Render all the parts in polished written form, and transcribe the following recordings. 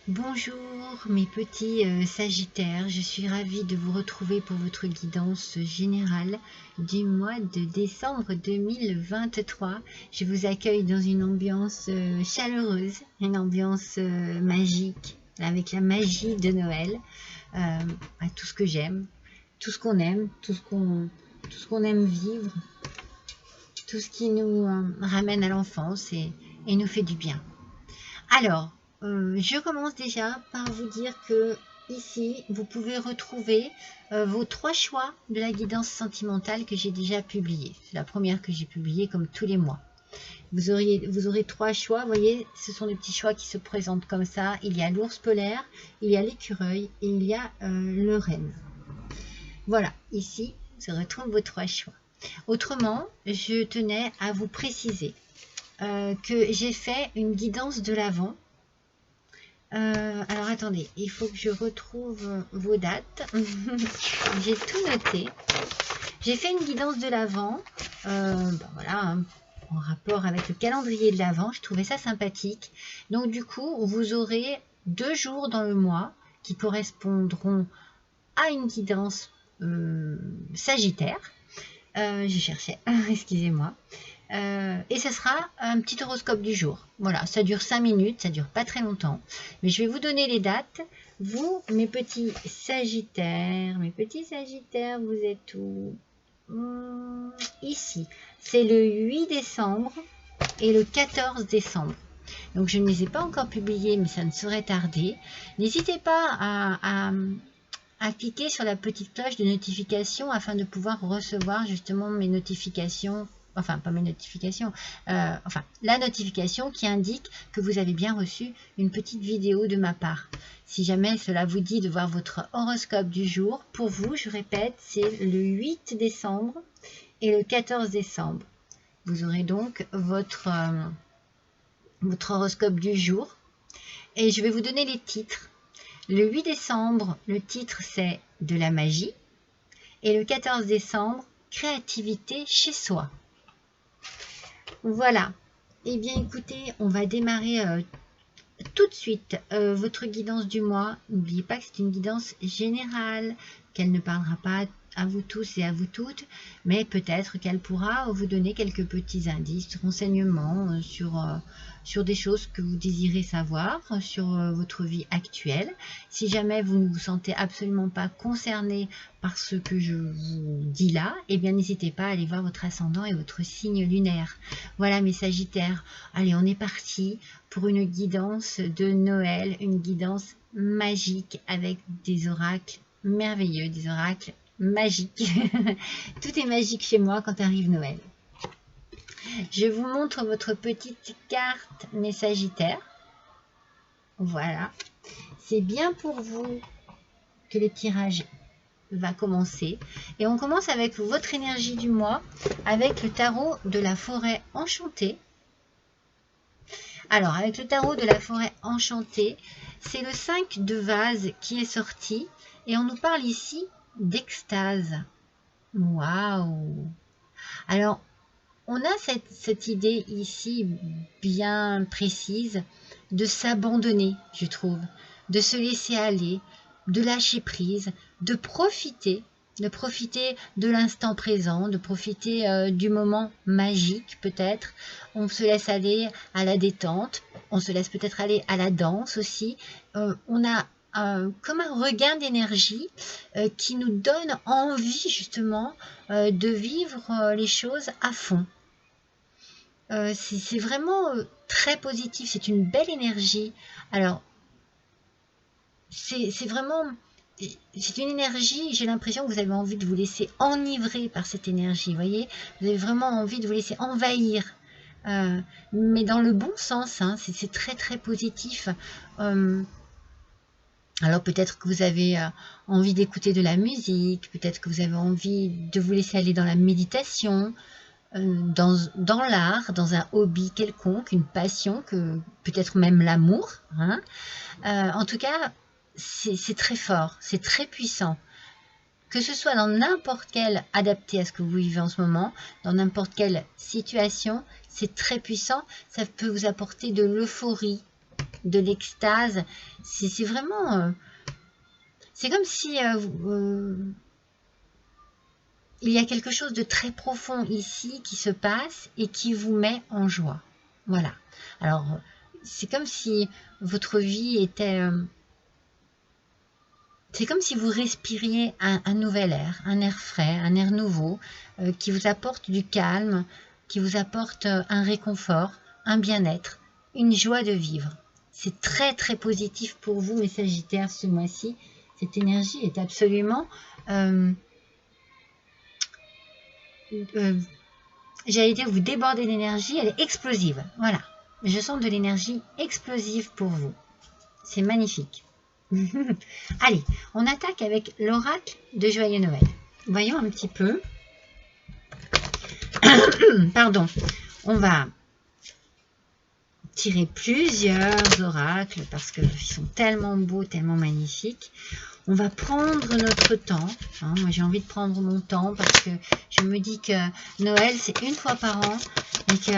Bonjour mes petits Sagittaires, je suis ravie de vous retrouver pour votre guidance générale du mois de décembre 2023. Je vous accueille dans une ambiance chaleureuse, une ambiance magique, avec la magie de Noël, tout ce que j'aime, tout ce qu'on aime, tout ce qu'on aime vivre, tout ce qui nous ramène à l'enfance et nous fait du bien. Alors, je commence déjà par vous dire que ici, vous pouvez retrouver vos 3 choix de la guidance sentimentale que j'ai déjà publiée. C'est la première que j'ai publiée comme tous les mois. Vous aurez 3 choix, vous voyez, ce sont des petits choix qui se présentent comme ça. Il y a l'ours polaire, il y a l'écureuil et il y a le renne. Voilà, ici, vous retrouvez vos 3 choix. Autrement, je tenais à vous préciser que j'ai fait une guidance de l'Avent. Alors attendez, il faut que je retrouve vos dates. J'ai tout noté. J'ai fait une guidance de l'Avent, voilà, hein, en rapport avec le calendrier de l'Avent. Je trouvais ça sympathique. Donc du coup, vous aurez 2 jours dans le mois qui correspondront à une guidance Sagittaire. Je cherchais, excusez-moi. Et ce sera un petit horoscope du jour. Voilà, ça dure 5 minutes, ça dure pas très longtemps. Mais je vais vous donner les dates. Vous, mes petits Sagittaires, vous êtes où? Ici. C'est le 8 décembre et le 14 décembre. Donc je ne les ai pas encore publiés, mais ça ne saurait tarder. N'hésitez pas à cliquer sur la petite cloche de notification afin de pouvoir recevoir justement mes notifications. Enfin, pas mes notifications, la notification qui indique que vous avez bien reçu une petite vidéo de ma part. Si jamais cela vous dit de voir votre horoscope du jour, pour vous, je répète, c'est le 8 décembre et le 14 décembre. Vous aurez donc votre horoscope du jour. Et je vais vous donner les titres. Le 8 décembre, le titre c'est « De la magie » et le 14 décembre, « Créativité chez soi ». Voilà. Eh bien, écoutez, on va démarrer tout de suite votre guidance du mois. N'oubliez pas que c'est une guidance générale, qu'elle ne parlera pas à vous tous et à vous toutes, mais peut-être qu'elle pourra vous donner quelques petits indices, renseignements sur des choses que vous désirez savoir, sur votre vie actuelle. Si jamais vous ne vous sentez absolument pas concerné par ce que je vous dis là, eh bien n'hésitez pas à aller voir votre ascendant et votre signe lunaire. Voilà mes Sagittaires, allez on est parti pour une guidance de Noël, une guidance magique avec des oracles merveilleux, des oracles magiques. Tout est magique chez moi quand arrive Noël. Je vous montre votre petite carte, mes Sagittaires. Voilà. C'est bien pour vous que le tirage va commencer. Et on commence avec votre énergie du mois, avec le tarot de la forêt enchantée. Alors, avec le tarot de la forêt enchantée, c'est le 5 de vase qui est sorti. Et on nous parle ici d'extase. Waouh! Alors, on a cette idée ici bien précise de s'abandonner, je trouve, de se laisser aller, de lâcher prise, de profiter de l'instant présent, de profiter du moment magique peut-être. On se laisse aller à la détente, on se laisse peut-être aller à la danse aussi. On a comme un regain d'énergie qui nous donne envie justement de vivre les choses à fond. C'est vraiment très positif, c'est une belle énergie. Alors, c'est vraiment, c'est une énergie, j'ai l'impression que vous avez envie de vous laisser enivrer par cette énergie, vous voyez. Vous avez vraiment envie de vous laisser envahir, mais dans le bon sens, hein, c'est très très positif. Alors peut-être que vous avez envie d'écouter de la musique, peut-être que vous avez envie de vous laisser aller dans la méditation, dans l'art, dans un hobby quelconque, une passion, peut-être même l'amour. Hein. En tout cas, c'est très fort, c'est très puissant. Que ce soit dans n'importe quel, adapté à ce que vous vivez en ce moment, dans n'importe quelle situation, c'est très puissant. Ça peut vous apporter de l'euphorie, de l'extase. C'est vraiment... c'est comme si il y a quelque chose de très profond ici qui se passe et qui vous met en joie. Voilà. Alors, c'est comme si votre vie était... c'est comme si vous respiriez un nouvel air, un air frais, un air nouveau, qui vous apporte du calme, qui vous apporte un réconfort, un bien-être, une joie de vivre. C'est très très positif pour vous, mes Sagittaires, ce mois-ci. Cette énergie est absolument... j'allais dire, vous débordez d'énergie, elle est explosive. Voilà. Je sens de l'énergie explosive pour vous. C'est magnifique. Allez, on attaque avec l'oracle de Joyeux Noël. Voyons un petit peu. Pardon. On va tirer plusieurs oracles parce qu'ils sont tellement beaux, tellement magnifiques. On va prendre notre temps. Hein, moi, j'ai envie de prendre mon temps parce que je me dis que Noël, c'est une fois par an et que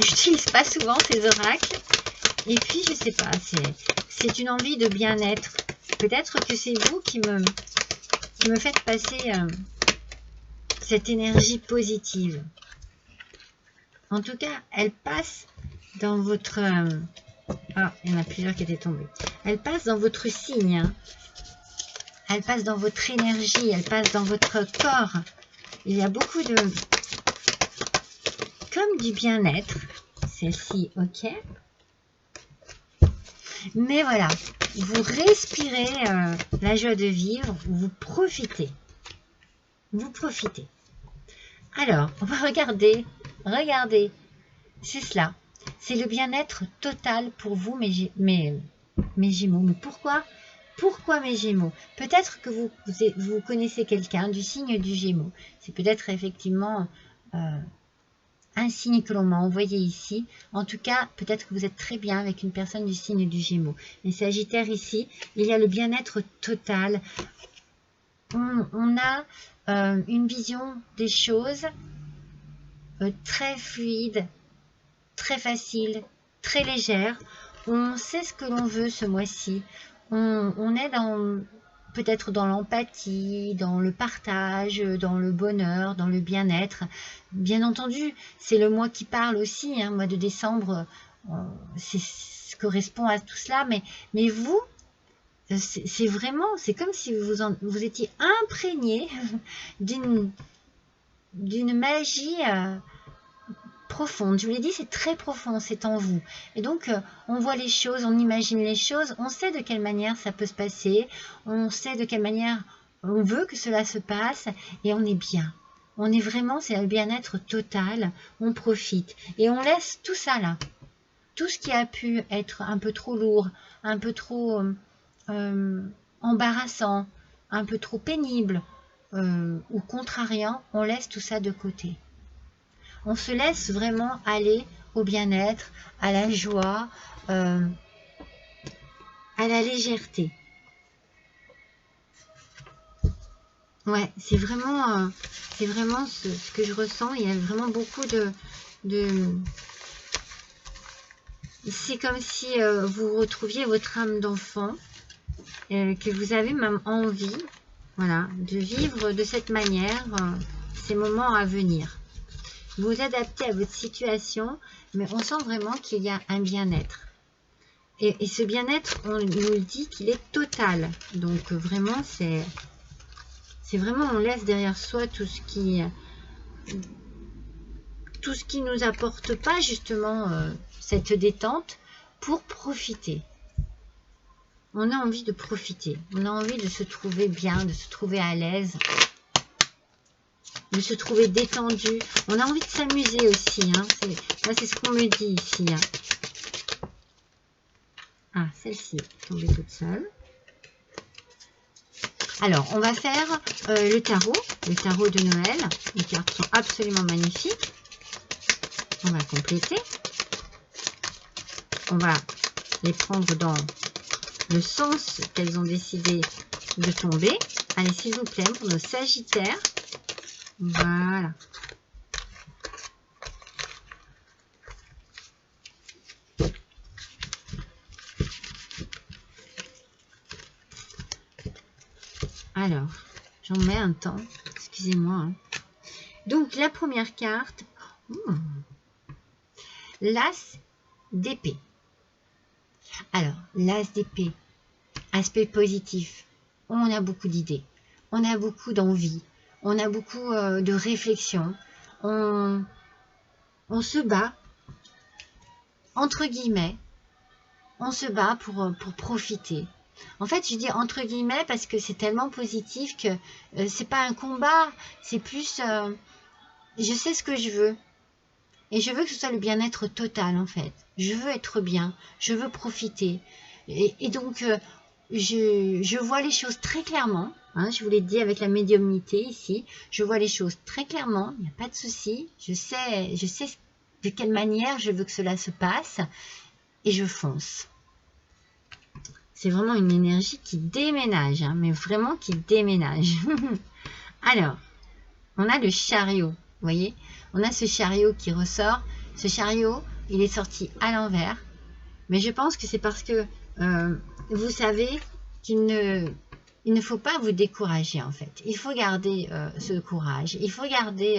je n'utilise pas souvent ces oracles. Et puis, je sais pas, c'est une envie de bien-être. Peut-être que c'est vous qui me faites passer cette énergie positive. En tout cas, elle passe dans votre... ah, il y en a plusieurs qui étaient tombés. Elle passe dans votre signe. Hein. Elle passe dans votre énergie. Elle passe dans votre corps. Il y a beaucoup de... comme du bien-être. Celle-ci, ok. Mais voilà, vous respirez la joie de vivre, vous profitez. Vous profitez. Alors, on va regarder, regardez, c'est cela. C'est le bien-être total pour vous, mes Gémeaux. Mais pourquoi mes Gémeaux? Peut-être que vous connaissez quelqu'un du signe du Gémeaux. C'est peut-être effectivement... un signe que l'on m'a envoyé ici. En tout cas, peut-être que vous êtes très bien avec une personne du signe du Gémeaux. Les Sagittaires ici, il y a le bien-être total. On a une vision des choses très fluide, très facile, très légère. On sait ce que l'on veut ce mois-ci. On est peut-être dans l'empathie, dans le partage, dans le bonheur, dans le bien-être. Bien entendu, c'est le mois qui parle aussi, hein, mois de décembre, ça correspond à tout cela, mais vous, c'est vraiment, c'est comme si vous étiez imprégné d'une magie profonde. Je vous l'ai dit, c'est très profond, c'est en vous. Et donc, on voit les choses, on imagine les choses, on sait de quelle manière ça peut se passer, on sait de quelle manière on veut que cela se passe, et on est bien. On est vraiment, c'est le bien-être total, on profite. Et on laisse tout ça là. Tout ce qui a pu être un peu trop lourd, un peu trop embarrassant, un peu trop pénible, ou contrariant, on laisse tout ça de côté. On se laisse vraiment aller au bien-être, à la joie, à la légèreté. Ouais, c'est vraiment ce que je ressens. Il y a vraiment beaucoup de... C'est comme si vous retrouviez votre âme d'enfant, que vous avez même envie, voilà, de vivre de cette manière ces moments à venir. Vous adaptez à votre situation, mais on sent vraiment qu'il y a un bien-être. Et ce bien-être, on nous dit qu'il est total. Donc vraiment, c'est vraiment, on laisse derrière soi tout ce qui nous apporte pas justement cette détente pour profiter. On a envie de profiter. On a envie de se trouver bien, de se trouver à l'aise, de se trouver détendu. On a envie de s'amuser aussi. Hein. Là, c'est ce qu'on me dit ici. Hein. Ah, celle-ci est tombée toute seule. Alors, on va faire le tarot de Noël. Les cartes sont absolument magnifiques. On va compléter. On va les prendre dans le sens qu'elles ont décidé de tomber. Allez, s'il vous plaît, pour nos Sagittaires. Voilà. Alors, j'en mets un temps. Excusez-moi. Hein. Donc, la première carte, l'As d'épée. Alors, l'As d'épée, aspect positif. On a beaucoup d'idées. On a beaucoup d'envie. On a beaucoup de réflexion. On se bat, entre guillemets, on se bat pour profiter. En fait, je dis entre guillemets parce que c'est tellement positif que c'est pas un combat, c'est plus je sais ce que je veux et je veux que ce soit le bien-être total en fait. Je veux être bien, je veux profiter et donc je vois les choses très clairement. Hein, je vous l'ai dit avec la médiumnité ici, je vois les choses très clairement, il n'y a pas de souci. Je sais de quelle manière je veux que cela se passe et je fonce. C'est vraiment une énergie qui déménage, hein, mais vraiment qui déménage. Alors, on a le chariot, vous voyez, on a ce chariot qui ressort. Ce chariot, il est sorti à l'envers, mais je pense que c'est parce que vous savez qu'il ne faut pas vous décourager en fait. Il faut garder ce courage, il faut garder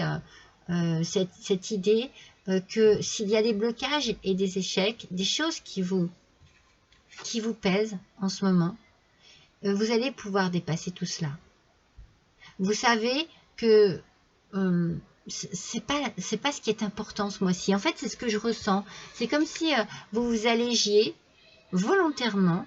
cette idée que s'il y a des blocages et des échecs, des choses qui vous pèsent en ce moment, vous allez pouvoir dépasser tout cela. Vous savez que c'est pas ce qui est important ce mois-ci. En fait, c'est ce que je ressens. C'est comme si vous vous allégiez volontairement.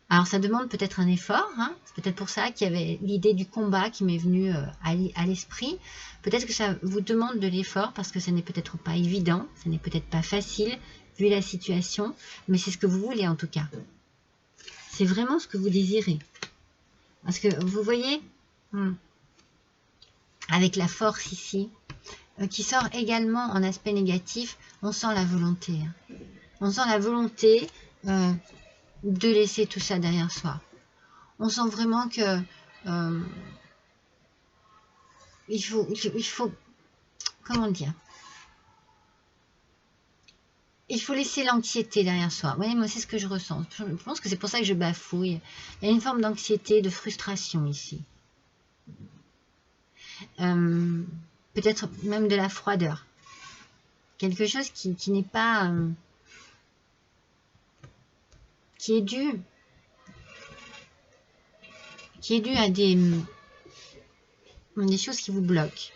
Alors, ça demande peut-être un effort. Hein. C'est peut-être pour ça qu'il y avait l'idée du combat qui m'est venue à l'esprit. Peut-être que ça vous demande de l'effort parce que ce n'est peut-être pas évident, ce n'est peut-être pas facile vu la situation, mais c'est ce que vous voulez en tout cas. C'est vraiment ce que vous désirez. Parce que vous voyez, avec la force ici, qui sort également en aspect négatif, on sent la volonté. Hein. On sent la volonté de laisser tout ça derrière soi. On sent vraiment que il faut, comment dire, il faut laisser l'anxiété derrière soi. Vous voyez, moi, c'est ce que je ressens. Je pense que c'est pour ça que je bafouille. Il y a une forme d'anxiété, de frustration ici. Peut-être même de la froideur. Quelque chose qui n'est pas... qui est dû à des choses qui vous bloquent.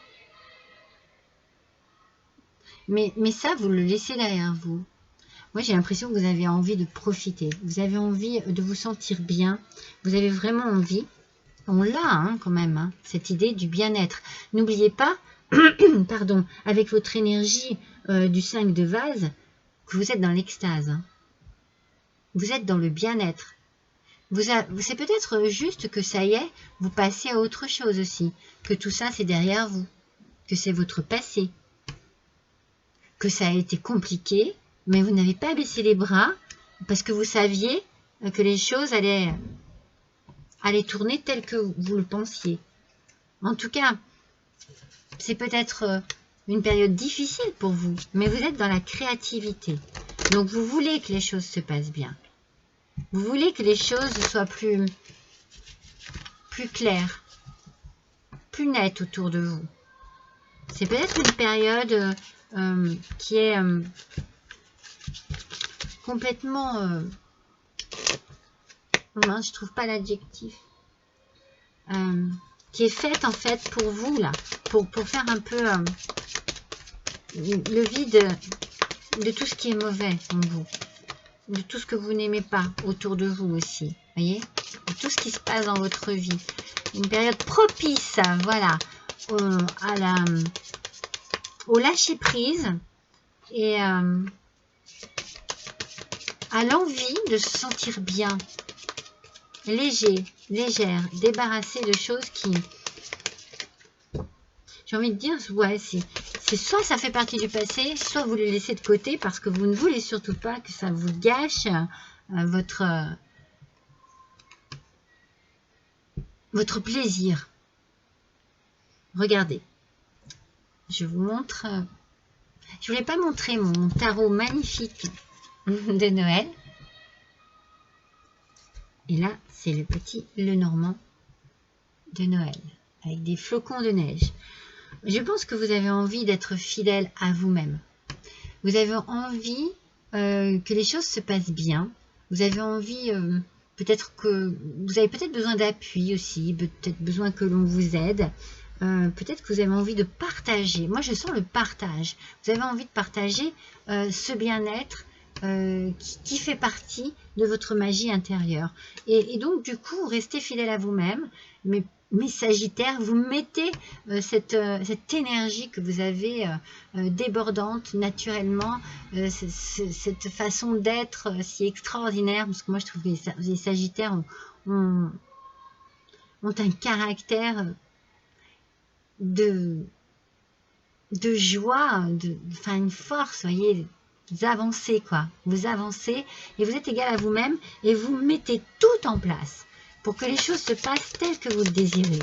Mais ça, vous le laissez derrière vous. Moi, j'ai l'impression que vous avez envie de profiter. Vous avez envie de vous sentir bien. Vous avez vraiment envie. On l'a hein, quand même, hein, cette idée du bien-être. N'oubliez pas, pardon, avec votre énergie du 5 de vase, que vous êtes dans l'extase. Hein. Vous êtes dans le bien-être. C'est peut-être juste que ça y est, vous passez à autre chose aussi. Que tout ça, c'est derrière vous. Que c'est votre passé. Que ça a été compliqué, mais vous n'avez pas baissé les bras parce que vous saviez que les choses allaient tourner tel que vous le pensiez. En tout cas, c'est peut-être une période difficile pour vous, mais vous êtes dans la créativité. Donc, vous voulez que les choses se passent bien. Vous voulez que les choses soient plus claires, plus nettes autour de vous. C'est peut-être une période qui est complètement... je trouve pas l'adjectif. Qui est faite en fait pour vous là, pour faire un peu le vide de tout ce qui est mauvais en vous, de tout ce que vous n'aimez pas autour de vous aussi, voyez, de tout ce qui se passe dans votre vie. Une période propice, voilà, au lâcher prise et à l'envie de se sentir bien, léger, légère, débarrassé de choses qui, j'ai envie de dire, ouais, c'est soit ça fait partie du passé, soit vous le laissez de côté parce que vous ne voulez surtout pas que ça vous gâche votre plaisir. Regardez, je vous montre, je voulais pas montrer mon tarot magnifique de Noël. Et là, c'est le petit Lenormand. de Noël, avec des flocons de neige. Je pense que vous avez envie d'être fidèle à vous-même. Vous avez envie que les choses se passent bien. Vous avez envie, peut-être que vous avez peut-être besoin d'appui aussi, peut-être besoin que l'on vous aide. Peut-être que vous avez envie de partager. Moi, je sens le partage. Vous avez envie de partager ce bien-être qui fait partie de votre magie intérieure. Et donc, du coup, restez fidèle à vous-même. Mais Sagittaire, vous mettez cette énergie que vous avez débordante naturellement, cette façon d'être si extraordinaire, parce que moi, je trouve que les Sagittaires ont un caractère de joie, enfin une force, vous voyez, vous avancez quoi, vous avancez et vous êtes égal à vous-même et vous mettez tout en place pour que les choses se passent telles que vous le désirez.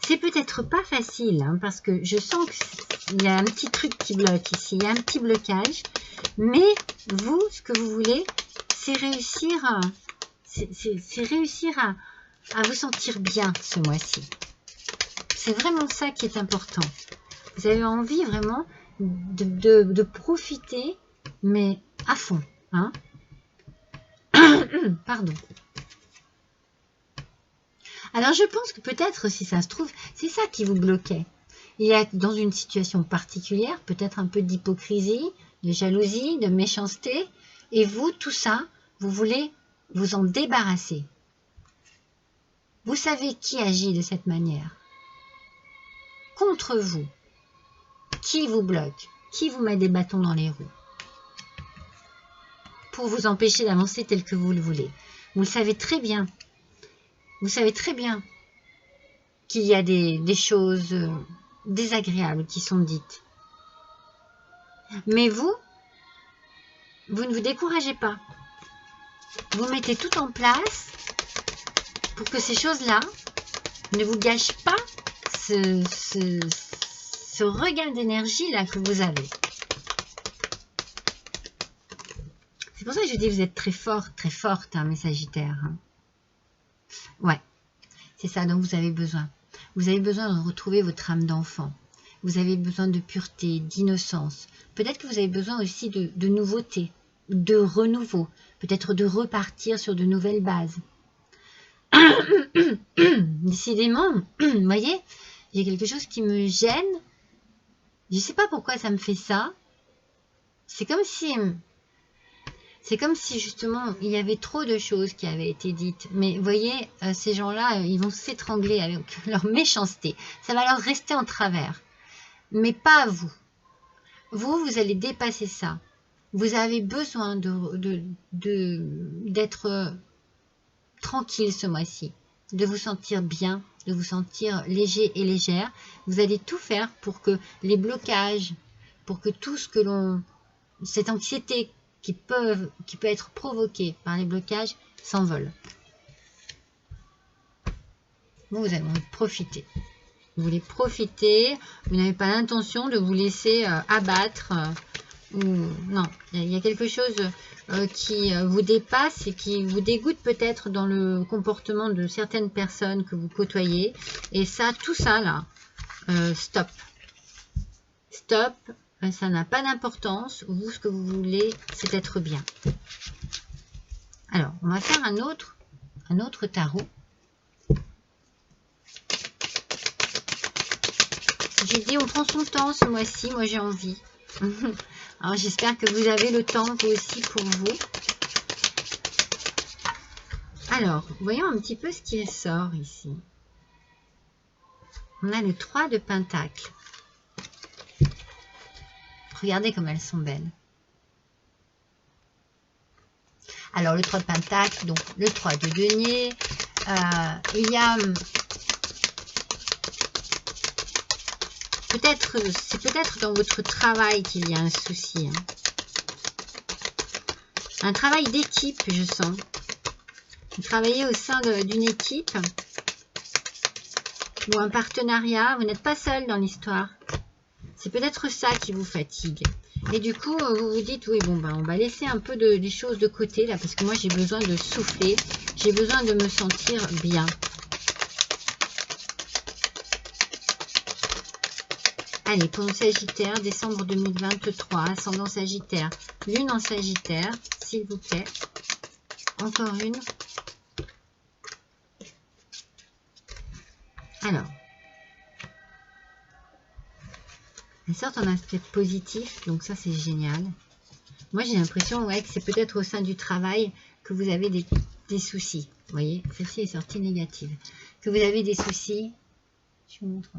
C'est peut-être pas facile hein, parce que je sens qu'il y a un petit truc qui bloque ici, il y a un petit blocage, mais vous, ce que vous voulez, c'est réussir à vous sentir bien ce mois-ci. C'est vraiment ça qui est important. Vous avez envie vraiment de profiter, mais à fond. Hein. Pardon. Alors je pense que peut-être, si ça se trouve, c'est ça qui vous bloquait. Il y a dans une situation particulière, peut-être un peu d'hypocrisie, de jalousie, de méchanceté, et vous, tout ça, vous voulez vous en débarrasser. Vous savez qui agit de cette manière. Contre vous. Qui vous bloque? Qui vous met des bâtons dans les roues? Pour vous empêcher d'avancer tel que vous le voulez. Vous le savez très bien. Vous savez très bien qu'il y a des choses désagréables qui sont dites. Mais vous ne vous découragez pas. Vous mettez tout en place pour que ces choses-là ne vous gâchent pas ce regain d'énergie là que vous avez. C'est pour ça que je dis que vous êtes très fort, très forte, hein, mes Sagittaires. Hein. Ouais, c'est ça dont vous avez besoin. Vous avez besoin de retrouver votre âme d'enfant. Vous avez besoin de pureté, d'innocence. Peut-être que vous avez besoin aussi de nouveauté, de renouveau. Peut-être de repartir sur de nouvelles bases. Décidément, vous voyez, il y a quelque chose qui me gêne. Je ne sais pas pourquoi ça me fait ça. C'est comme si justement il y avait trop de choses qui avaient été dites. Mais vous voyez, ces gens-là, ils vont s'étrangler avec leur méchanceté. Ça va leur rester en travers. Mais pas vous. Vous allez dépasser ça. Vous avez besoin d'être tranquille ce mois-ci. De vous sentir bien, de vous sentir léger et légère. Vous allez tout faire pour que les blocages, pour que tout ce que cette anxiété qui peut être provoquée par les blocages s'envole. Vous avez envie de profiter. Vous voulez profiter, vous n'avez pas l'intention de vous laisser abattre. Non, il y a quelque chose qui vous dépasse et qui vous dégoûte peut-être dans le comportement de certaines personnes que vous côtoyez. Et ça, tout ça là, stop. Stop, ça n'a pas d'importance. Vous, ce que vous voulez, c'est être bien. Alors, on va faire un autre tarot. J'ai dit, on prend son temps ce mois-ci. Moi, j'ai envie. Alors, j'espère que vous avez le temps, vous aussi, pour vous. Alors, voyons un petit peu ce qui sort ici. On a le 3 de Pentacle. Regardez comme elles sont belles. Alors, le 3 de Pentacle, donc le 3 de Denier. Il y a... c'est peut-être dans votre travail qu'il y a un souci. Hein. Un travail d'équipe, je sens. Vous travaillez au sein d'une équipe ou un partenariat. Vous n'êtes pas seul dans l'histoire. C'est peut-être ça qui vous fatigue. Et du coup, vous vous dites, oui, bon, ben, on va laisser un peu des choses de côté, là, parce que moi, j'ai besoin de souffler. J'ai besoin de me sentir bien. Allez, pour le Sagittaire, décembre 2023, ascendant Sagittaire, lune en Sagittaire, s'il vous plaît. Encore une. Alors, elle sort en aspect positif, donc ça c'est génial. Moi j'ai l'impression ouais, que c'est peut-être au sein du travail que vous avez des soucis. Vous voyez, celle-ci est sortie négative. Que vous avez des soucis. Je vous montre.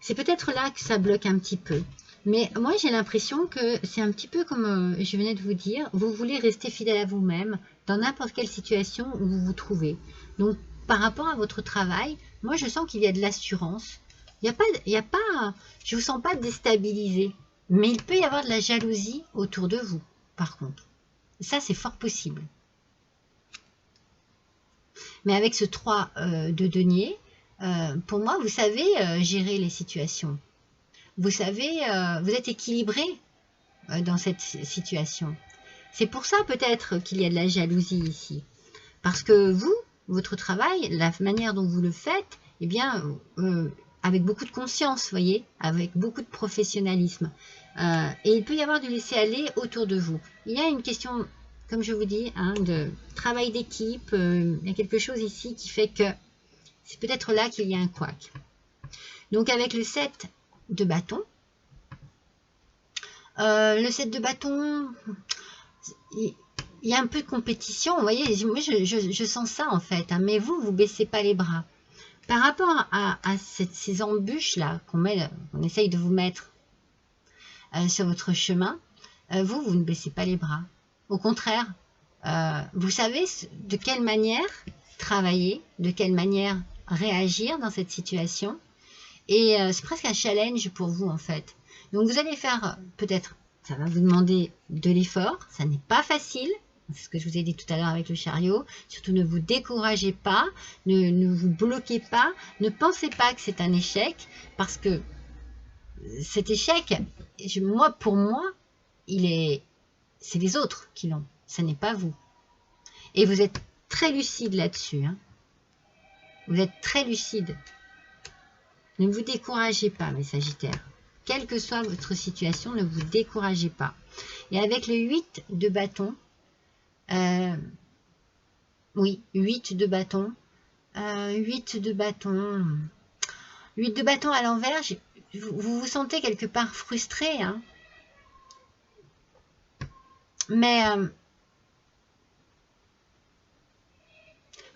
C'est peut-être là que ça bloque un petit peu. Mais moi j'ai l'impression que c'est un petit peu comme je venais de vous dire. Vous voulez rester fidèle à vous-même dans n'importe quelle situation où vous vous trouvez. Donc par rapport à votre travail, moi je sens qu'il y a de l'assurance. Je ne vous sens pas déstabilisé, mais il peut y avoir de la jalousie autour de vous, par contre. Ça, c'est fort possible. Mais avec ce 3 de denier, pour moi, vous savez gérer les situations. Vous savez, vous êtes équilibré dans cette situation. C'est pour ça peut-être qu'il y a de la jalousie ici. Parce que vous, votre travail, la manière dont vous le faites, eh bien, avec beaucoup de conscience, voyez, avec beaucoup de professionnalisme. Et il peut y avoir du laisser-aller autour de vous. Il y a une question, comme je vous dis, hein, de travail d'équipe. Il y a quelque chose ici qui fait que c'est peut-être là qu'il y a un couac. Donc avec le 7 de bâton, le 7 de bâton, il y a un peu de compétition, vous voyez, moi je sens ça en fait, hein, mais vous ne baissez pas les bras. Par rapport à ces embûches-là qu'on essaye de vous mettre sur votre chemin, vous ne baissez pas les bras. Au contraire, vous savez de quelle manière travailler, de quelle manière réagir dans cette situation. Et c'est presque un challenge pour vous en fait. Donc vous allez faire peut-être, ça va vous demander de l'effort, ça n'est pas facile. C'est ce que je vous ai dit tout à l'heure avec le chariot. Surtout ne vous découragez pas, ne vous bloquez pas, ne pensez pas que c'est un échec, parce que cet échec, pour moi, c'est les autres qui l'ont, ce n'est pas vous. Et vous êtes très lucide là-dessus. Hein. Vous êtes très lucide. Ne vous découragez pas, mes Sagittaires. Quelle que soit votre situation, ne vous découragez pas. Et avec le 8 de bâton, oui, 8 de bâton. 8 de bâton. 8 de bâton à l'envers, vous vous sentez quelque part frustré. Hein. Mais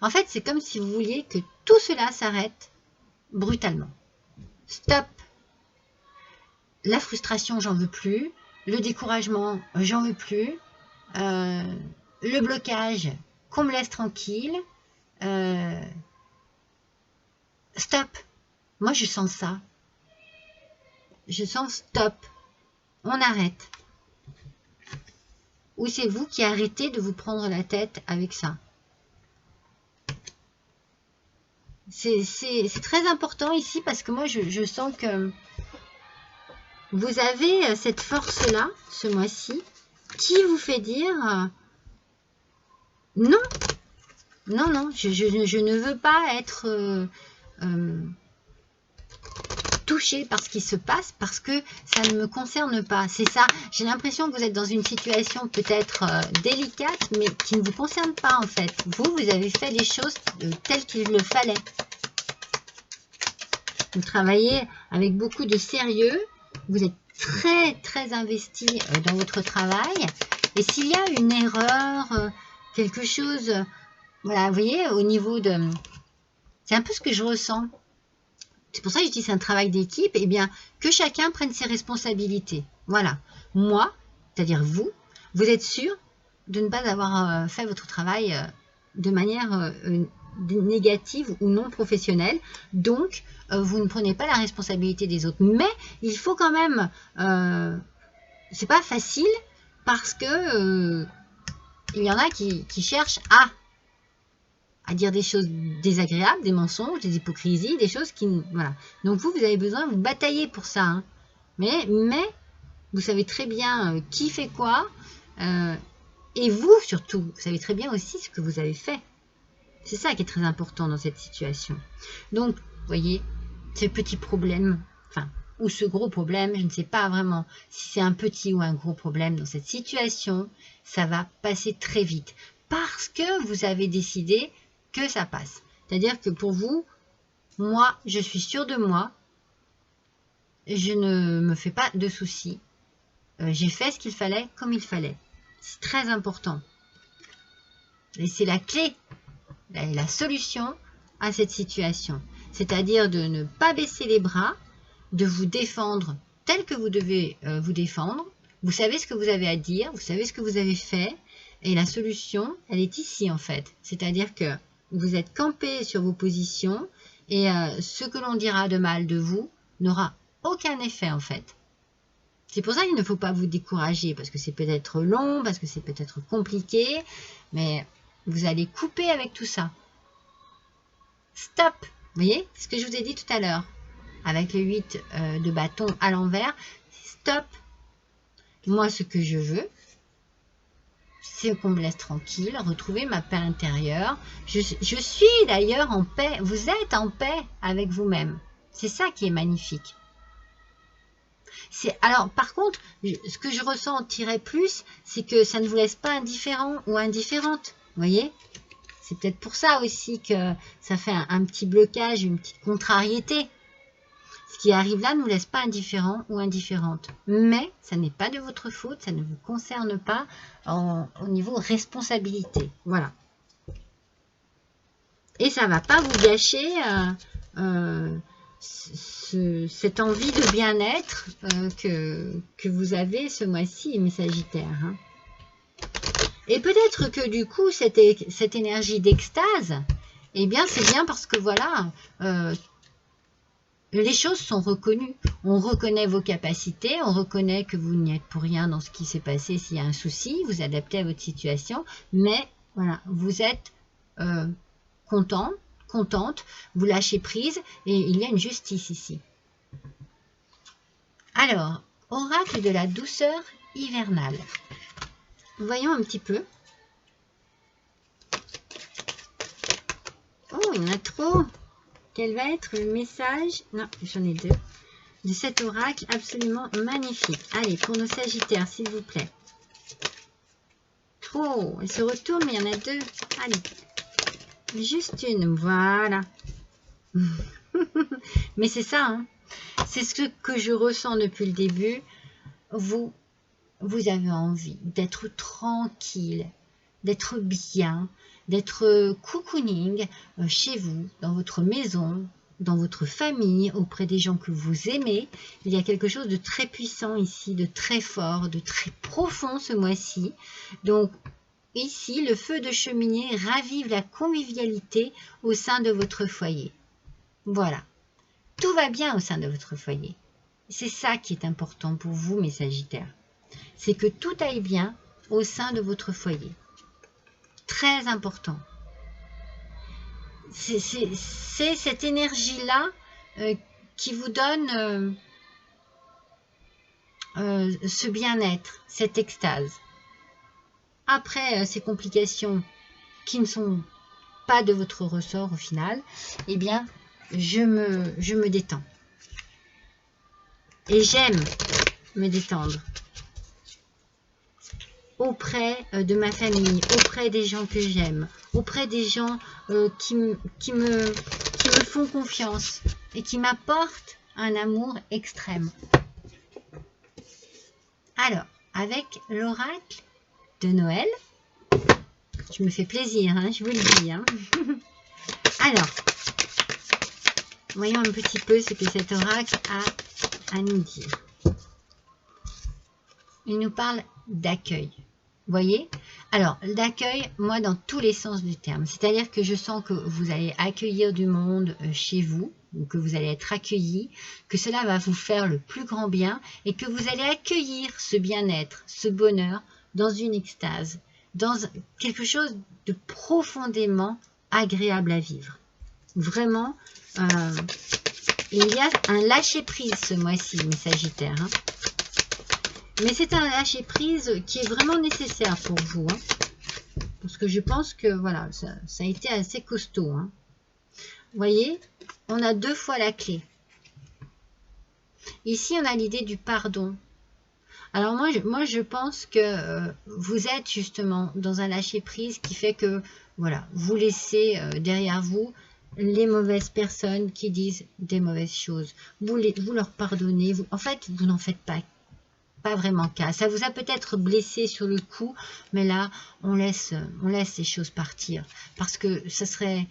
en fait, c'est comme si vous vouliez que tout cela s'arrête brutalement. Stop. La frustration, j'en veux plus. Le découragement, j'en veux plus. Le blocage, qu'on me laisse tranquille. Stop. Moi, je sens ça. Je sens stop. On arrête. Ou c'est vous qui arrêtez de vous prendre la tête avec ça. C'est très important ici parce que moi, je sens que vous avez cette force-là, ce mois-ci, qui vous fait dire non, non, non, je ne veux pas être touchée par ce qui se passe parce que ça ne me concerne pas. C'est ça, j'ai l'impression que vous êtes dans une situation peut-être délicate, mais qui ne vous concerne pas en fait. Vous avez fait les choses telles qu'il le fallait. Vous travaillez avec beaucoup de sérieux, vous êtes très très investi dans votre travail. Et s'il y a une erreur, quelque chose, voilà, vous voyez, au niveau de... C'est un peu ce que je ressens. C'est pour ça que je dis c'est un travail d'équipe. Eh bien, que chacun prenne ses responsabilités. Voilà. Moi, c'est-à-dire vous êtes sûr de ne pas avoir fait votre travail de manière négative ou non professionnelle. Donc, vous ne prenez pas la responsabilité des autres. Mais il faut quand même... c'est pas facile parce que il y en a qui cherchent à dire des choses désagréables, des mensonges, des hypocrisies, des choses qui... Voilà. Donc vous avez besoin, vous bataillez pour ça. Hein. Mais vous savez très bien qui fait quoi. Et vous, surtout, vous savez très bien aussi ce que vous avez fait. C'est ça qui est très important dans cette situation. Donc, vous voyez, ces petits problèmes, enfin, ou ce gros problème, je ne sais pas vraiment si c'est un petit ou un gros problème dans cette situation, ça va passer très vite. Parce que vous avez décidé que ça passe. C'est-à-dire que pour vous, moi, je suis sûre de moi, je ne me fais pas de soucis, j'ai fait ce qu'il fallait comme il fallait. C'est très important. Et c'est la clé, la solution à cette situation. C'est-à-dire de ne pas baisser les bras, de vous défendre tel que vous devez vous défendre. Vous savez ce que vous avez à dire, vous savez ce que vous avez fait. Et la solution, elle est ici en fait. C'est-à-dire que vous êtes campé sur vos positions et ce que l'on dira de mal de vous n'aura aucun effet en fait. C'est pour ça qu'il ne faut pas vous décourager parce que c'est peut-être long, parce que c'est peut-être compliqué, mais vous allez couper avec tout ça. Stop! Vous voyez ce que je vous ai dit tout à l'heure avec le 8 de bâton à l'envers. Stop! Moi, ce que je veux, c'est qu'on me laisse tranquille, retrouver ma paix intérieure. Je suis d'ailleurs en paix. Vous êtes en paix avec vous-même. C'est ça qui est magnifique. Alors, par contre, ce que je ressentirais plus, c'est que ça ne vous laisse pas indifférent ou indifférente. Vous voyez? C'est peut-être pour ça aussi que ça fait un petit blocage, une petite contrariété. Ce qui arrive là ne vous laisse pas indifférent ou indifférente. Mais ça n'est pas de votre faute, ça ne vous concerne pas au niveau responsabilité. Voilà. Et ça ne va pas vous gâcher cette envie de bien-être que vous avez ce mois-ci, mes Sagittaires. Hein. Et peut-être que du coup, cette énergie d'extase, eh bien, c'est bien parce que voilà, les choses sont reconnues. On reconnaît vos capacités, on reconnaît que vous n'y êtes pour rien dans ce qui s'est passé s'il y a un souci, vous adaptez à votre situation, mais voilà, vous êtes contente, vous lâchez prise et il y a une justice ici. Alors, oracle de la douceur hivernale. Voyons un petit peu. Oh, il y en a trop. Quel va être le message? Non, j'en ai deux. De cet oracle absolument magnifique. Allez, pour nos Sagittaires, s'il vous plaît. Trop. Elle se retourne, mais il y en a deux. Allez. Juste une. Voilà. Mais c'est ça, hein. C'est ce que je ressens depuis le début. Vous avez envie d'être tranquille, d'être bien, d'être cocooning chez vous, dans votre maison, dans votre famille, auprès des gens que vous aimez. Il y a quelque chose de très puissant ici, de très fort, de très profond ce mois-ci. Donc ici, le feu de cheminée ravive la convivialité au sein de votre foyer. Voilà, tout va bien au sein de votre foyer. C'est ça qui est important pour vous, mes Sagittaires. C'est que tout aille bien au sein de votre foyer. Très important. C'est cette énergie-là qui vous donne ce bien-être, cette extase. Après ces complications qui ne sont pas de votre ressort au final, eh bien, je me détends. Et j'aime me détendre auprès de ma famille, auprès des gens que j'aime, auprès des gens qui me font confiance et qui m'apportent un amour extrême. Alors, avec l'oracle de Noël, je me fais plaisir, hein, je vous le dis. Hein. Alors, voyons un petit peu ce que cet oracle a à nous dire. Il nous parle d'accueil. Vous voyez? Alors, d'accueil, moi, dans tous les sens du terme. C'est-à-dire que je sens que vous allez accueillir du monde chez vous, ou que vous allez être accueillis, que cela va vous faire le plus grand bien, et que vous allez accueillir ce bien-être, ce bonheur, dans une extase, dans quelque chose de profondément agréable à vivre. Vraiment, il y a un lâcher-prise ce mois-ci, mes Sagittaires. Hein. Mais c'est un lâcher-prise qui est vraiment nécessaire pour vous. Hein. Parce que je pense que voilà, ça a été assez costaud. Hein. Vous voyez, on a 2 fois la clé. Ici, on a l'idée du pardon. Alors moi, je pense que vous êtes justement dans un lâcher-prise qui fait que, voilà, vous laissez derrière vous les mauvaises personnes qui disent des mauvaises choses. Vous leur pardonnez. En fait, vous n'en faites pas vraiment cas. Ça vous a peut-être blessé sur le coup, mais là, on laisse les choses partir. Parce que ça serait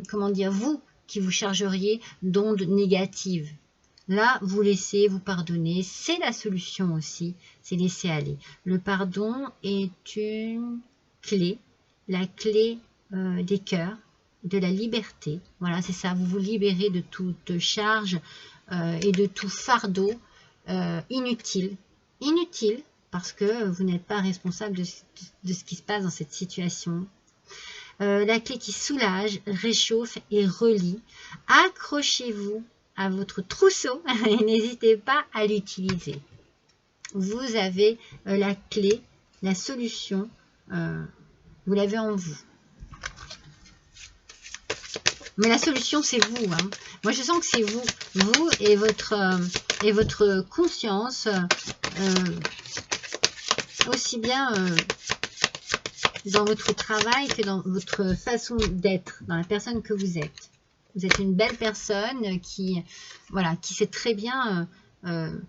comment dire, vous qui vous chargeriez d'ondes négatives. Là, vous laissez, vous pardonnez. C'est la solution aussi, c'est laisser aller. Le pardon est une clé, la clé des cœurs, de la liberté. Voilà, c'est ça, vous vous libérez de toute charge et de tout fardeau inutile. Inutile, parce que vous n'êtes pas responsable de ce qui se passe dans cette situation. La clé qui soulage, réchauffe et relie. Accrochez-vous à votre trousseau et n'hésitez pas à l'utiliser. Vous avez la clé, la solution, vous l'avez en vous. Mais la solution, c'est vous. Hein. Moi, je sens que c'est vous. Vous et votre conscience, aussi bien dans votre travail que dans votre façon d'être, dans la personne que vous êtes. Vous êtes une belle personne qui sait très bien de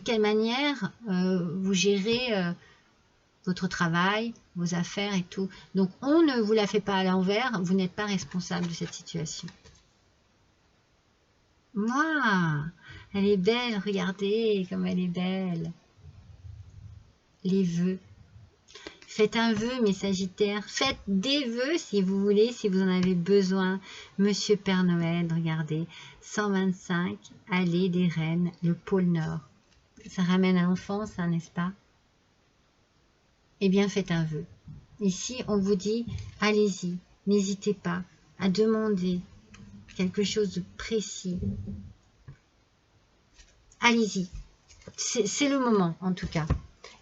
quelle manière vous gérez votre travail, vos affaires et tout. Donc, on ne vous la fait pas à l'envers. Vous n'êtes pas responsable de cette situation. Moi, elle est belle. Regardez comme elle est belle. Les vœux. Faites un vœu, mes Sagittaires. Faites des vœux si vous voulez, si vous en avez besoin. Monsieur Père Noël, regardez. 125, allée des Reines, le pôle Nord. Ça ramène à l'enfance, hein, n'est-ce pas? Eh bien, faites un vœu. Ici, on vous dit, allez-y, n'hésitez pas à demander quelque chose de précis. Allez-y. C'est le moment, en tout cas.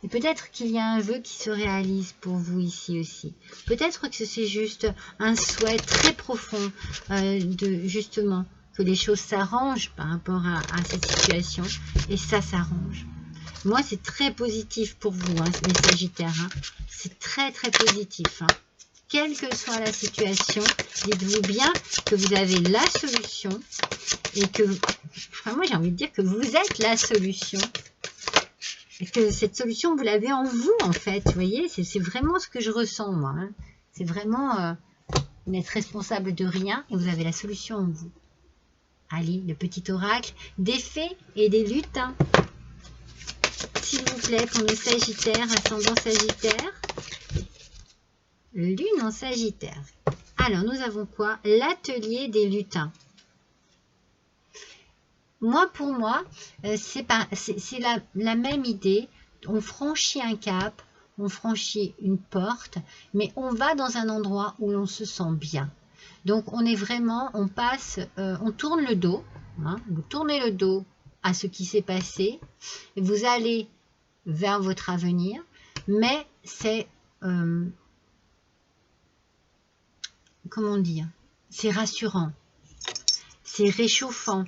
Et peut-être qu'il y a un vœu qui se réalise pour vous ici aussi. Peut-être que c'est juste un souhait très profond justement, que les choses s'arrangent par rapport à cette situation. Et ça s'arrange. Moi, c'est très positif pour vous, hein, mes Sagittaires. Hein. C'est très, très positif. Hein. Quelle que soit la situation, dites-vous bien que vous avez la solution et que, enfin, moi, j'ai envie de dire que vous êtes la solution. Et que cette solution, vous l'avez en vous, en fait. Vous voyez, c'est vraiment ce que je ressens, moi. Hein. C'est vraiment, vous n'êtes responsable de rien et vous avez la solution en vous. Allez, le petit oracle des fées et des lutins. S'il vous plaît, pour nos Sagittaires, ascendant Sagittaire, Lune en Sagittaire. Alors, nous avons quoi? L'atelier des lutins. Moi, pour moi, c'est la même idée. On franchit un cap, on franchit une porte, mais on va dans un endroit où l'on se sent bien. Donc, on est vraiment, on passe, on tourne le dos. Hein, vous tournez le dos à ce qui s'est passé. Et vous allez vers votre avenir, mais c'est, comment dire, c'est rassurant, c'est réchauffant,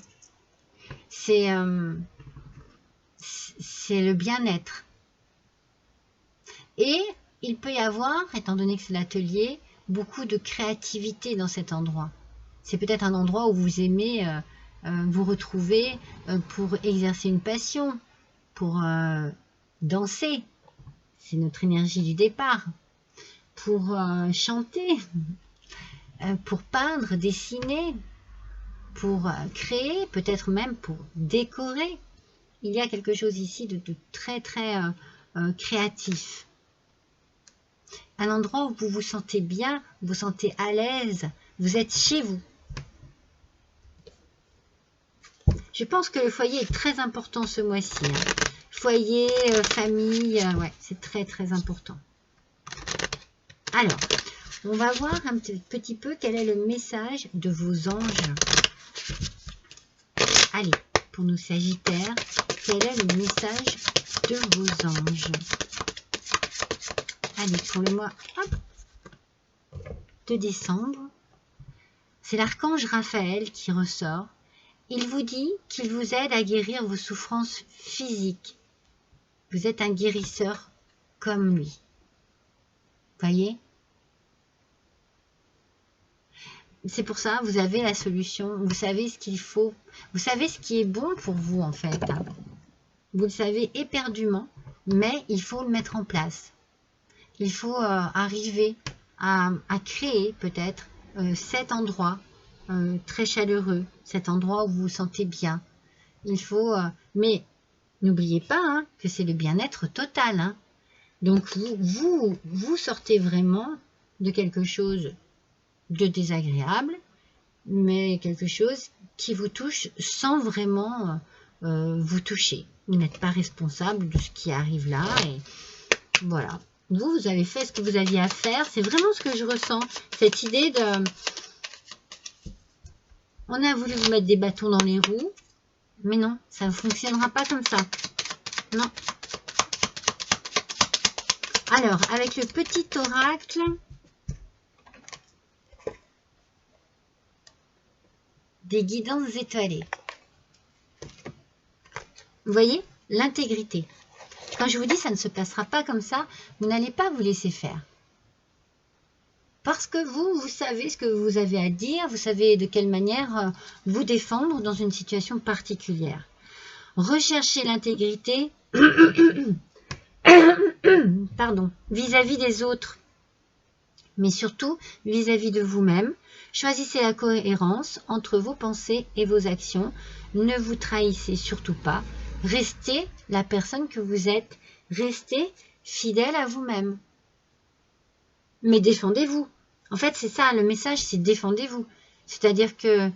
c'est le bien-être. Et il peut y avoir, étant donné que c'est l'atelier, beaucoup de créativité dans cet endroit. C'est peut-être un endroit où vous aimez vous retrouver pour exercer une passion, pour danser, c'est notre énergie du départ, pour chanter, pour peindre, dessiner, pour créer, peut-être même pour décorer. Il y a quelque chose ici de très très créatif. Un endroit où vous vous sentez bien, vous vous sentez à l'aise, vous êtes chez vous. Je pense que le foyer est très important ce mois-ci. Hein. Foyer, famille, ouais, c'est très très important. Alors, on va voir un petit peu quel est le message de vos anges. Allez, pour nos Sagittaires, quel est le message de vos anges? Allez, pour le mois de décembre, c'est l'archange Raphaël qui ressort. Il vous dit qu'il vous aide à guérir vos souffrances physiques. Vous êtes un guérisseur comme lui. Voyez? C'est pour ça, vous avez la solution, vous savez ce qu'il faut, vous savez ce qui est bon pour vous en fait. Vous le savez éperdument, mais il faut le mettre en place. Il faut arriver à créer peut-être cet endroit très chaleureux, cet endroit où vous vous sentez bien. Il faut, mais n'oubliez pas hein, que c'est le bien-être total. Hein. Donc vous sortez vraiment de quelque chose de désagréable, mais quelque chose qui vous touche sans vraiment vous toucher. Vous n'êtes pas responsable de ce qui arrive là. Et voilà. Vous avez fait ce que vous aviez à faire. C'est vraiment ce que je ressens. Cette idée de... On a voulu vous mettre des bâtons dans les roues, mais non, ça ne fonctionnera pas comme ça. Non. Alors, avec le petit oracle... des guidances étoilées. Vous voyez, l'intégrité. Quand je vous dis ça ne se passera pas comme ça, vous n'allez pas vous laisser faire. Parce que vous savez ce que vous avez à dire, vous savez de quelle manière vous défendre dans une situation particulière. Recherchez l'intégrité pardon, vis-à-vis des autres, mais surtout vis-à-vis de vous-même. Choisissez la cohérence entre vos pensées et vos actions. Ne vous trahissez surtout pas. Restez la personne que vous êtes. Restez fidèle à vous-même. Mais défendez-vous. En fait, c'est ça, le message, c'est défendez-vous. C'est-à-dire que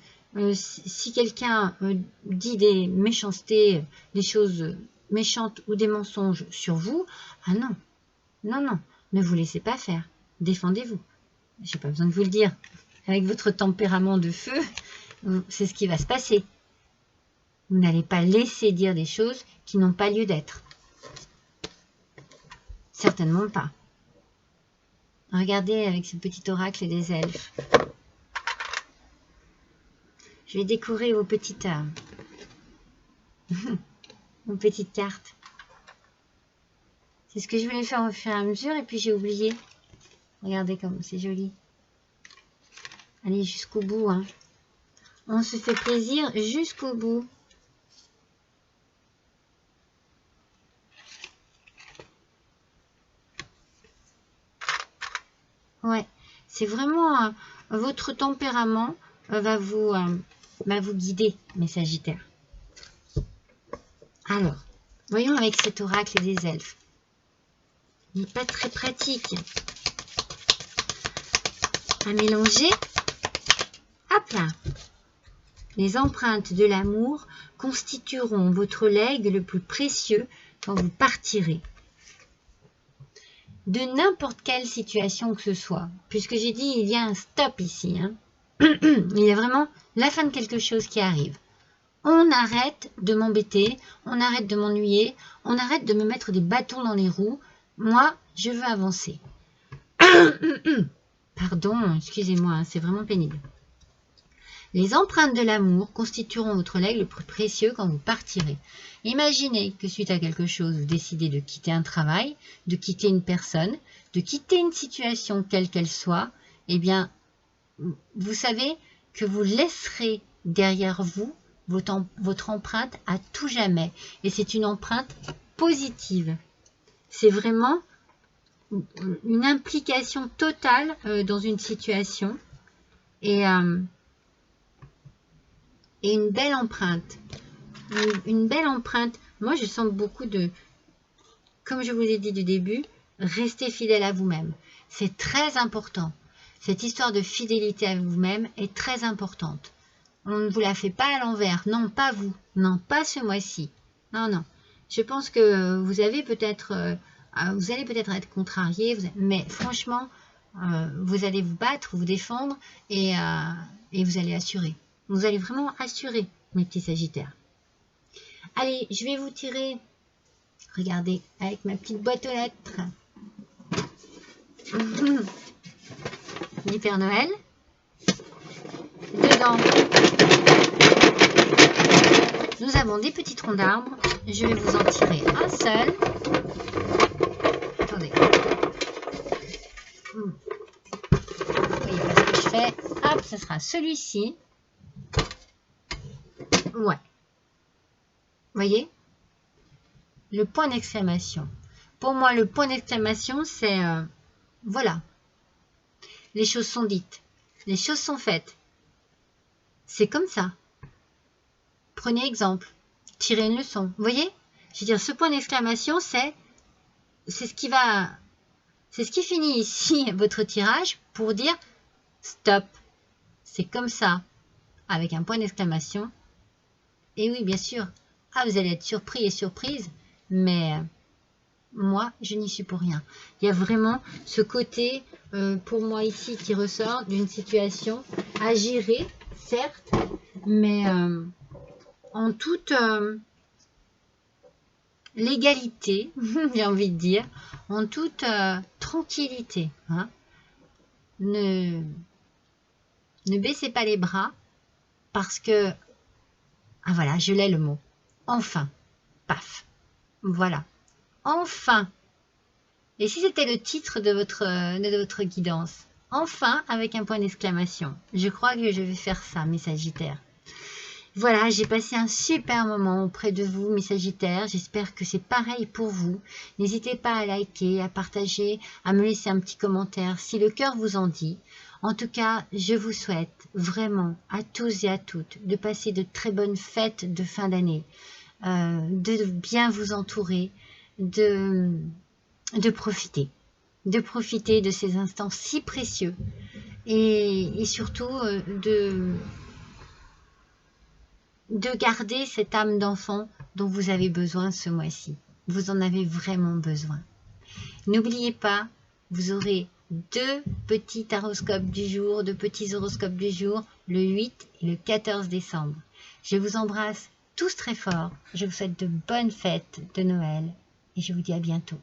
si quelqu'un dit des méchancetés, des choses méchantes ou des mensonges sur vous, ah non, non, non, ne vous laissez pas faire. Défendez-vous. Je n'ai pas besoin de vous le dire. Avec votre tempérament de feu, c'est ce qui va se passer. Vous n'allez pas laisser dire des choses qui n'ont pas lieu d'être. Certainement pas. Regardez avec ce petit oracle des elfes. Je vais décorer vos petites cartes. C'est ce que je voulais faire au fur et à mesure et puis j'ai oublié. Regardez comme c'est joli. Allez jusqu'au bout. Hein. On se fait plaisir jusqu'au bout. Ouais, c'est vraiment votre tempérament va vous guider, mes Sagittaires. Alors, voyons avec cet oracle des elfes. Il n'est pas très pratique à mélanger. Hop là. Les empreintes de l'amour constitueront votre legs le plus précieux quand vous partirez. De n'importe quelle situation que ce soit. Puisque j'ai dit, il y a un stop ici. Hein. Il y a vraiment la fin de quelque chose qui arrive. On arrête de m'embêter, on arrête de m'ennuyer, on arrête de me mettre des bâtons dans les roues. Moi, je veux avancer. Pardon, excusez-moi, hein, c'est vraiment pénible. Les empreintes de l'amour constitueront votre legs le plus précieux quand vous partirez. Imaginez que suite à quelque chose, vous décidez de quitter un travail, de quitter une personne, de quitter une situation quelle qu'elle soit. Eh bien, vous savez que vous laisserez derrière vous votre empreinte à tout jamais. Et c'est une empreinte positive. C'est vraiment une implication totale dans une situation. Et une belle empreinte. Une belle empreinte. Moi, je sens beaucoup de, comme je vous ai dit du début, restez fidèle à vous-même. C'est très important. Cette histoire de fidélité à vous-même est très importante. On ne vous la fait pas à l'envers. Non, pas vous. Non, pas ce mois-ci. Non, non. Je pense que vous avez peut-être, vous allez peut-être être contrarié, mais franchement, vous allez vous battre, vous défendre et vous allez assurer. Vous allez vraiment assurer, mes petits Sagittaires. Allez, je vais vous tirer, regardez, avec ma petite boîte aux lettres. Du Père Noël. Dedans, nous avons des petits troncs d'arbres. Je vais vous en tirer un seul. Attendez. Vous voyez pas ce que je fais. Hop, ça sera celui-ci. Ouais. Vous voyez? Le point d'exclamation. Pour moi, le point d'exclamation, c'est... voilà. Les choses sont dites. Les choses sont faites. C'est comme ça. Prenez exemple. Tirez une leçon. Vous voyez? Je veux dire, ce point d'exclamation, c'est ce qui va... C'est ce qui finit ici votre tirage pour dire stop. C'est comme ça. Avec un point d'exclamation. Et oui, bien sûr. Ah, vous allez être surpris et surprise. Mais moi, je n'y suis pour rien. Il y a vraiment ce côté, pour moi ici, qui ressort d'une situation à gérer, certes, mais en toute légalité, j'ai envie de dire, en toute tranquillité. Hein. Ne baissez pas les bras parce que, ah voilà, je l'ai le mot. Enfin, paf, voilà. Enfin. Et si c'était le titre de votre guidance? Enfin, avec un point d'exclamation. Je crois que je vais faire ça, mes Sagittaires. Voilà, j'ai passé un super moment auprès de vous, mes Sagittaires. J'espère que c'est pareil pour vous. N'hésitez pas à liker, à partager, à me laisser un petit commentaire si le cœur vous en dit. En tout cas, je vous souhaite vraiment à tous et à toutes de passer de très bonnes fêtes de fin d'année, de bien vous entourer, de profiter de ces instants si précieux et surtout de garder cette âme d'enfant dont vous avez besoin ce mois-ci. Vous en avez vraiment besoin. N'oubliez pas, vous aurez deux petits horoscopes du jour, deux petits horoscopes du jour, le 8 et le 14 décembre. Je vous embrasse tous très fort. Je vous souhaite de bonnes fêtes de Noël et je vous dis à bientôt.